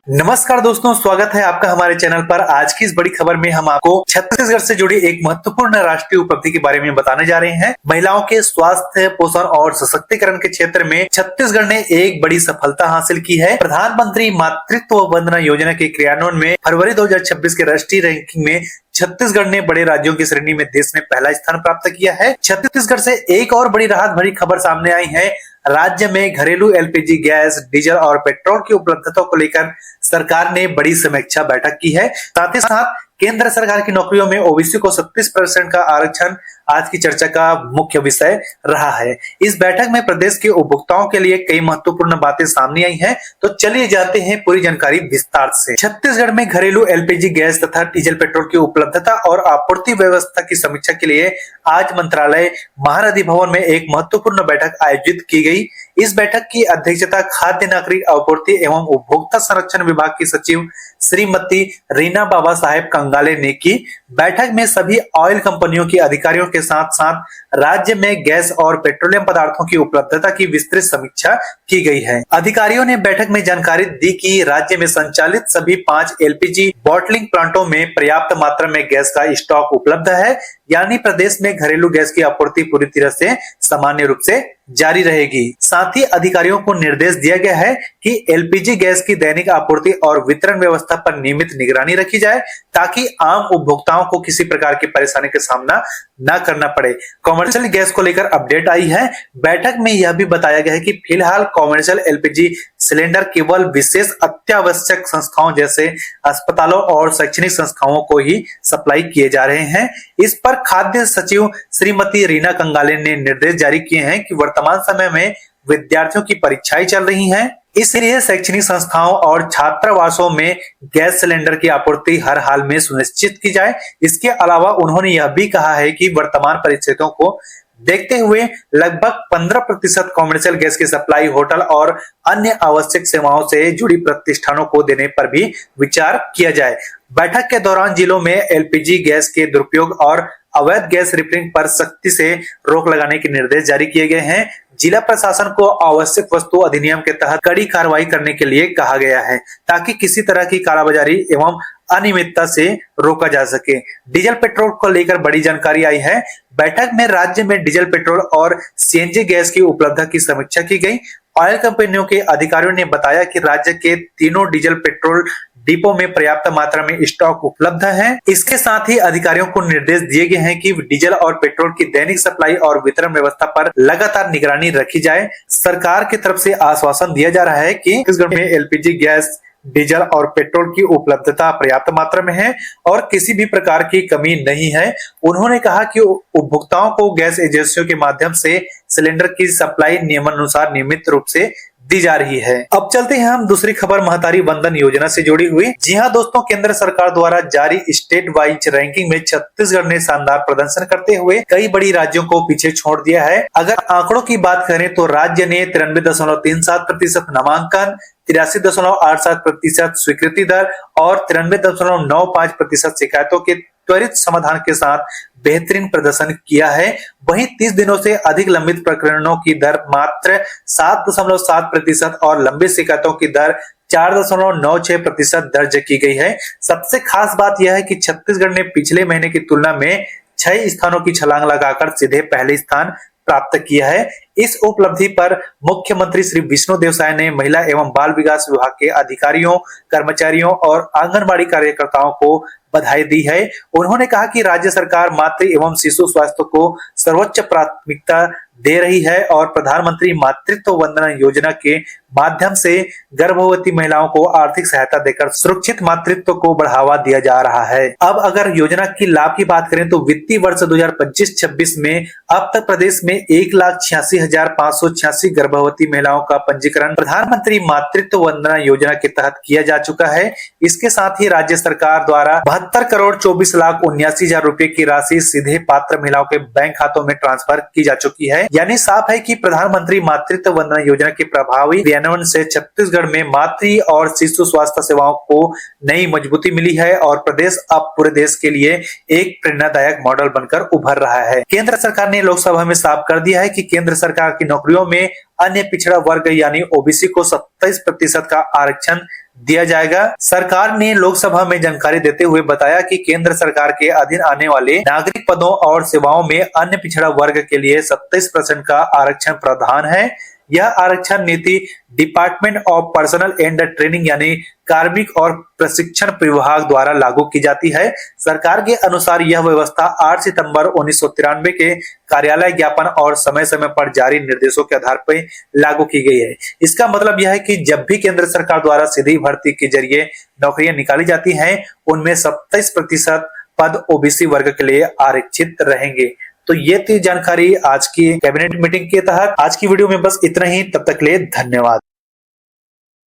नमस्कार दोस्तों, स्वागत है आपका हमारे चैनल पर। आज की इस बड़ी खबर में हम आपको छत्तीसगढ़ से जुड़ी एक महत्वपूर्ण राष्ट्रीय उपलब्धि के बारे में बताने जा रहे हैं। महिलाओं के स्वास्थ्य, पोषण और सशक्तिकरण के क्षेत्र में छत्तीसगढ़ ने एक बड़ी सफलता हासिल की है। प्रधानमंत्री मातृत्व वंदना योजना के क्रियान्वयन में फरवरी 2026 के राष्ट्रीय रैंकिंग में छत्तीसगढ़ ने बड़े राज्यों की श्रेणी में देश में पहला स्थान प्राप्त किया है। छत्तीसगढ़ से एक और बड़ी राहत भरी खबर सामने आई है। राज्य में घरेलू एलपीजी गैस, डीजल और पेट्रोल की उपलब्धता को लेकर सरकार ने बड़ी समीक्षा बैठक की है। साथ ही साथ केंद्र सरकार की नौकरियों में ओबीसी को 37% का आरक्षण आज की चर्चा का मुख्य विषय रहा है। इस बैठक में प्रदेश के उपभोक्ताओं के लिए कई महत्वपूर्ण बातें सामने आई हैं। तो चलिए जानते हैं पूरी जानकारी विस्तार से। छत्तीसगढ़ में घरेलू एलपीजी गैस तथा डीजल पेट्रोल की उपलब्धता और आपूर्ति व्यवस्था की समीक्षा के लिए आज मंत्रालय महानदी भवन में एक महत्वपूर्ण बैठक आयोजित की गई। इस बैठक की अध्यक्षता खाद्य नागरिक आपूर्ति एवं उपभोक्ता संरक्षण विभाग की सचिव श्रीमती रीना बाबा साहेब कंगाले ने की। बैठक में सभी ऑयल कंपनियों के अधिकारियों के साथ साथ राज्य में गैस और पेट्रोलियम पदार्थों की उपलब्धता की विस्तृत समीक्षा की गई है। अधिकारियों ने बैठक में जानकारी दी कि राज्य में संचालित सभी 5 एलपीजी बॉटलिंग प्लांटों में पर्याप्त मात्रा में गैस का स्टॉक उपलब्ध है, यानी प्रदेश में घरेलू गैस की आपूर्ति पूरी तरह से सामान्य रूप से जारी रहेगी। साथ ही अधिकारियों को निर्देश दिया गया है कि एलपीजी गैस की दैनिक आपूर्ति और वितरण व्यवस्था पर नियमित निगरानी रखी जाए, ताकि आम उपभोक्ताओं को किसी प्रकार की परेशानी का सामना न करना पड़े। कॉमर्शियल गैस को लेकर अपडेट आई है। बैठक में यह भी बताया गया है कि फिलहाल कॉमर्शियल एलपीजी सिलेंडर केवल विशेष अत्यावश्यक संस्थाओं जैसे अस्पतालों और शैक्षणिक संस्थाओं को ही सप्लाई किए जा रहे हैं। इस पर खाद्य सचिव श्रीमती रीना कंगाले ने निर्देश जारी किए हैं कि वर्तमान समय में विद्यार्थियों की परीक्षाएं चल रही हैं, इसलिए शैक्षणिक संस्थाओं और छात्रावासों में गैस सिलेंडर की आपूर्ति हर हाल में सुनिश्चित की जाए। इसके अलावा उन्होंने यह भी कहा है कि वर्तमान परिस्थितियों को देखते हुए लगभग 15% कॉमर्शियल गैस की सप्लाई होटल और अन्य आवश्यक सेवाओं से जुड़ी प्रतिष्ठानों को देने पर भी विचार किया जाए। बैठक के दौरान जिलों में एलपीजी गैस के दुरुपयोग और अवैध गैस रिफिलिंग पर सख्ती से रोक लगाने के निर्देश जारी किए गए हैं। जिला प्रशासन को आवश्यक वस्तु अधिनियम के तहत कड़ी कार्रवाई करने के लिए कहा गया है, ताकि किसी तरह की कालाबाजारी एवं अनियमितता से रोका जा सके। डीजल पेट्रोल को लेकर बड़ी जानकारी आई है। बैठक में राज्य में डीजल पेट्रोल और सीएनजी गैस की उपलब्धता की समीक्षा की गई। ऑयल कंपनियों के अधिकारियों ने बताया कि राज्य के तीनों डीजल पेट्रोल डिपो में पर्याप्त मात्रा में स्टॉक उपलब्ध है। इसके साथ ही अधिकारियों को निर्देश दिए गए हैं कि डीजल और पेट्रोल की दैनिक सप्लाई और वितरण व्यवस्था पर लगातार निगरानी रखी जाए। सरकार की तरफ से आश्वासन दिया जा रहा है कि छत्तीसगढ़ में एलपीजी गैस, डीजल और पेट्रोल की उपलब्धता पर्याप्त मात्रा में है और किसी भी प्रकार की कमी नहीं है। उन्होंने कहा कि उपभोक्ताओं को गैस एजेंसियों के माध्यम से सिलेंडर की सप्लाई नियमानुसार नियमित रूप से दी जा रही है। अब चलते हैं हम दूसरी खबर महतारी वंदन योजना से जुड़ी हुई। जी हां दोस्तों, केंद्र सरकार द्वारा जारी स्टेट वाइज रैंकिंग में छत्तीसगढ़ ने शानदार प्रदर्शन करते हुए कई बड़ी राज्यों को पीछे छोड़ दिया है। अगर आंकड़ों की बात करें तो राज्य ने 93.37% नामांकन, 83.87% स्वीकृति दर और 93.95% शिकायतों के त्वरित समाधान के साथ बेहतरीन प्रदर्शन किया है। वहीं 30 दिनों से अधिक लंबित प्रकरणों की दर मात्र 7.7% और लंबी शिकायतों की दर 4.96% दर्ज की गई है। सबसे खास बात यह है कि छत्तीसगढ़ ने पिछले महीने की तुलना में 6 स्थानों की छलांग लगाकर सीधे पहले स्थान प्राप्त किया है। इस उपलब्धि पर मुख्यमंत्री श्री विष्णुदेव साय ने महिला एवं बाल विकास विभाग के अधिकारियों, कर्मचारियों और आंगनबाड़ी कार्यकर्ताओं को बधाई दी है। उन्होंने कहा कि राज्य सरकार मातृ एवं शिशु स्वास्थ्य को सर्वोच्च प्राथमिकता दे रही है और प्रधानमंत्री मातृत्व वंदना योजना के माध्यम से गर्भवती महिलाओं को आर्थिक सहायता देकर सुरक्षित मातृत्व को बढ़ावा दिया जा रहा है। अब अगर योजना की लाभ की बात करें तो वित्तीय वर्ष 2025-26 में अब तक प्रदेश में 1,86,586 गर्भवती महिलाओं का पंजीकरण प्रधानमंत्री मातृत्व वंदना योजना के तहत किया जा चुका है। इसके साथ ही राज्य सरकार द्वारा 72,24,79,000 रुपए की राशि सीधे पात्र महिलाओं के बैंक खातों में ट्रांसफर की जा चुकी है। यानी साफ है कि प्रधानमंत्री मातृत्व वंदना योजना के प्रभावी क्रियान्वयन से छत्तीसगढ़ में मातृ और शिशु स्वास्थ्य सेवाओं को नई मजबूती मिली है और प्रदेश अब पूरे देश के लिए एक प्रेरणादायक मॉडल बनकर उभर रहा है। केंद्र सरकार ने लोकसभा में साफ कर दिया है कि केंद्र सरकार की नौकरियों में अन्य पिछड़ा वर्ग यानी ओबीसी को 27% का आरक्षण दिया जाएगा। सरकार ने लोकसभा में जानकारी देते हुए बताया कि केंद्र सरकार के अधीन आने वाले नागरिक पदों और सेवाओं में अन्य पिछड़ा वर्ग के लिए 27% का आरक्षण प्रावधान है। यह आरक्षण नीति department of personal and training यानी कार्मिक और प्रशिक्षण विभाग द्वारा लागू की जाती है। सरकार के अनुसार यह व्यवस्था 8 सितंबर 1993 के कार्यालय ज्ञापन और समय समय पर जारी निर्देशों के आधार पर लागू की गई है। इसका मतलब यह है कि जब भी केंद्र सरकार द्वारा सीधी भर्ती के जरिए नौकरियां निकाली जाती हैं, उनमें 27% पद ओबीसी वर्ग के लिए आरक्षित रहेंगे। तो ये थी जानकारी आज की कैबिनेट मीटिंग के तहत। आज की वीडियो में बस इतना ही, तब तक के लिए धन्यवाद।